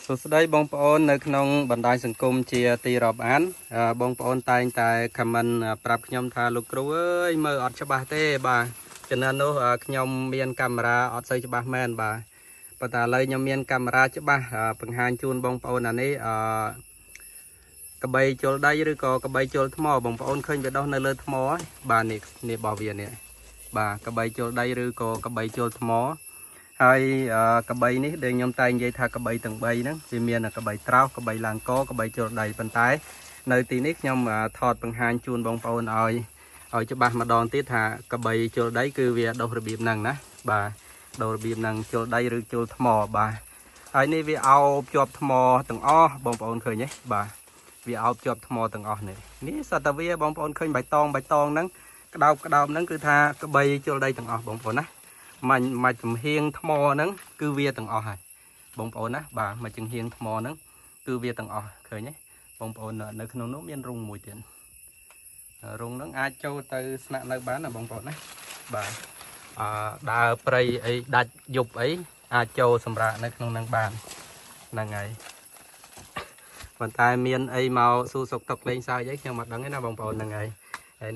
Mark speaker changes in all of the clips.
Speaker 1: សួស្តីបងប្អូននៅក្នុងបណ្ដាញសង្គមជាទីរាប់អានបងប្អូនតែងតែខមមិនប្រាប់ខ្ញុំថាលោកគ្រូអើយមើលអត់ច្បាស់ទេបាទចំនួននោះខ្ញុំមានកាមេរ៉ាអត់សូវច្បាស់មែនបាទប៉ុន្តែឥឡូវខ្ញុំមានកាមេរ៉ាច្បាស់បង្ហាញជូនបងប្អូនអានេះកបីជលដៃឬក៏កបីជលថ្មបងប្អូនឃើញវាដោះនៅលើថ្មហើយបាទនេះរបស់វានេះបាទកបីជលដៃឬក៏កបីជលថ្មហើយកបីនេះដែលខ្ញុំតែងនិយាយថាកបីទាំង3ហ្នឹងវាមានកបីត្រោសកបីឡើងកកបីជលដៃប៉ុន្តែនៅទីនេះខ្ញុំថតបង្ហាញជូនបងប្អូនឲ្យច្បាស់ម្ដងទៀតថាកបីជលដៃគឺវាដុសរបៀបហ្នឹងណាបាទដុសរបៀបហ្នឹងជលដៃឬជលថ្មបាទហើយនេះវាអោបជាប់ថ្មទាំងអស់បងប្អូនឃើញទេបាទវាអោបជាប់ថ្មទាំងអស់នេះសត្វតាវាបងប្អូនឃើញបៃតងហ្នឹងក្តោបហ្នឹងគឺថាកបីជលដៃទាំងអស់បងប្អូនណាមកចំហៀងថ្មហ្នឹងគឺវាទាំងអស់ហើយបងប្អូនណាបាទមកចំហៀងថ្មហ្នឹងគឺវាទាំងអស់ឃើញទេបងប្អូននៅក្នុងនោះមានរុងមួយទៀតរុងហ្នឹងអាចចូលទៅស្នាក់នៅបានណាបងប្អូនណាបាទដើរព្រៃអីដាច់យប់អីអាចចូលសម្រាប់នៅក្នុងហ្នឹងបានហ្នឹងហើយប៉ុន្តែមានអីមកសួរសុខទុក្ខលេងសើចអីខ្ញុំអត់ដឹងទេណាបងប្អូនហ្នឹងហើយ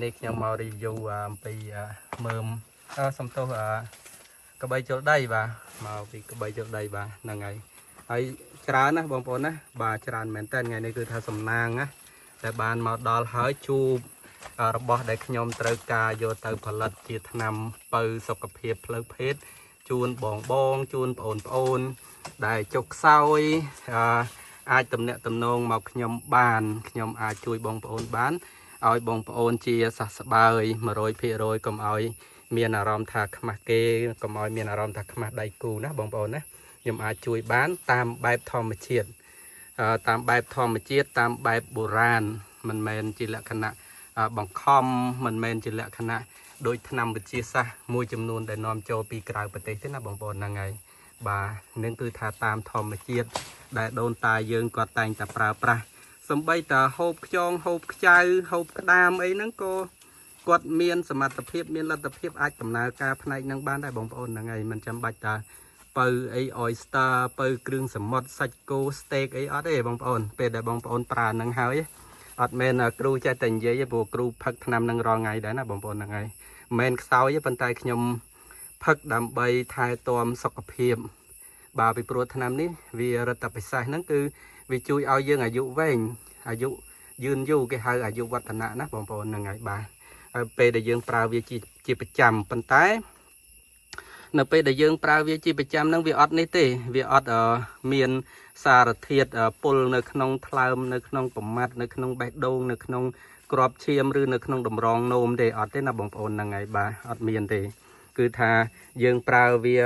Speaker 1: នេះខ្ញុំមក review អំពីមើមសំទោសកបីជលដៃបាទមកពីកបីជលដៃបាទហ្នឹងហើយច្រើនណាបងប្អូនណាបាទច្រើនមែនតើថ្ងៃនេះគឺថាសំណាងណាតែបានមកដល់ហើយជួបរបស់ដែលខ្ញុំត្រូវការយកទៅផលិតជាថ្នាំបើសុខភាពផ្លូវភេទជូនបងជូនប្អូនដែលចុកខ្សោយអាចតំណាក់តំណងមកខ្ញុំបានខ្ញុំអាចជួយបងប្អូនបានឲ្យបងប្អូនជាសះស្បើយ 100% កុំឲ្យមានអារម្មណ៍ថាខ្មាស់គេកុំឲ្យមានអារម្មណ៍ថាខ្មាស់ដៃគូណាបងប្អូនណាខ្ញុំអាចជួយបានតាមបែបធម្មជាតិតាមបែបបុរាណមិនមែនជាលក្ខណៈបង្ខំមិនមែនជាលក្ខណៈដោយថ្នាំវិទ្យាសាស្ត្រមួយចំនួនដែលនាំចូលពីក្រៅប្រទេសទេណាបងប្អូនហ្នឹងហើយបាទនឹងគឺថាតាមធម្មជាតិដែលដូនតាយើងគាត់តែងតែប្រើប្រាស់សម្បីតែហូបខ្យងហូបខ្ចៅហូបក្តាមអីហ្នឹងក៏គាត់មានសមត្ថភាពមានលទ្ធភាពអាចដំណើរការផ្នែកហ្នឹងបានដែរបងប្អូនហ្នឹងហើយមិនចាំបាច់តាបើអី oyster បើគ្រឿងសមុទ្រសាច់គោ steak អីអត់ទេបងប្អូនពេលដែលបងប្អូនប្រើហ្នឹងហើយអត់មែនគ្រូចេះតែនិយាយទេព្រោះគ្រូផឹកថ្នាំហ្នឹងរាល់ថ្ងៃដែរណាបងប្អូនហ្នឹងហើយមិនមែនខ្សោយទេប៉ុន្តែខ្ញុំផឹកដើម្បីថែទាំសុខភាពបាទពីព្រោះថ្នាំនេះវារដ្ឋពិសេសហ្នឹងគឺវាជួយឲ្យយើងអាយុវែងអាយុយឺនយូរគេហៅអាយុវឌ្ឍនៈណាបងប្អូនហ្នឹងហើយបាទហើយពេលដែលយើងប្រើវាជាប្រចាំប៉ុន្តែនៅពេលដែលយើងប្រើវាជាប្រចាំហ្នឹងវាអត់នេះទេវាអត់មានសារធាតុពុលនៅក្នុងថ្លើមនៅក្នុងប្រមាត់នៅក្នុងបេះដូងនៅក្នុងក្របឈាមឬនៅក្នុងតម្រងនោមទេអត់ទេណាបងប្អូនហ្នឹងហើយបាទអត់មានទេគឺថាយើងប្រើវា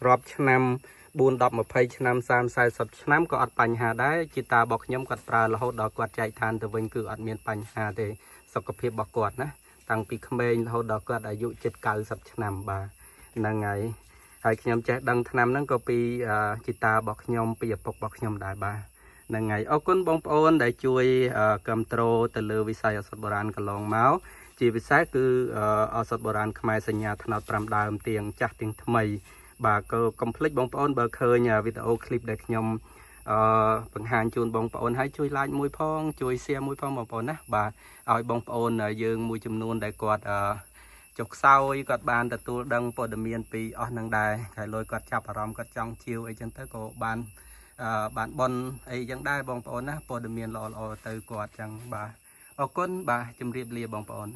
Speaker 1: រាប់ឆ្នាំ4 10 20ឆ្នាំ30 40ឆ្នាំក៏អត់បញ្ហាដែរជាតារបស់ខ្ញុំគាត់ប្រើរហូតដល់គាត់ចែកឋានទៅវិញគឺអត់មានបញ្ហាទេសុខភាពរបស់គាត់ណាតាំងពីក្មេងរហូតដល់គាត់អាយុជិត90ឆ្នាំបាទហ្នឹងហើយខ្ញុំចេះដឹងថ្នាំហ្នឹងក៏ពីជាតារបស់ខ្ញុំពីឪពុករបស់ខ្ញុំដែរបាទហ្នឹងហើយអរគុណបងប្អូនដែលជួយគ្រប់គ្រងទៅលើវិស័យឱសថបុរាណកន្លងមកជាពិសេសគឺឱសថបុរាណខ្មែរសញ្ញាថ្នោត5ដើមទៀងចាស់ទៀងថ្មីបាទក៏កុំភ្លេចបងប្អូនបើឃើញវីដេអូឃ្លីបដែលខ្ញុំបង្ហាញជូនបងប្អូនឲ្យជួយ like មួយផងជួយ share មួយផងបងប្អូនណាបាទឲ្យបងប្អូនយើងមួយចំនួនដែលគាត់ចុកខ្សោយគាត់បានទទួលដឹងព័ត៌មានពីអស់នឹងដែរហើយលុយគាត់ចាប់អារម្មណ៍គាត់ចង់ជាវអីចឹងទៅក៏បានបនអីចឹងដែរបងប្អូនណាព័ត៌មានល្អៗទៅគាត់ចឹងបាទអរគុណបាទជម្រាបលាបងប្អូន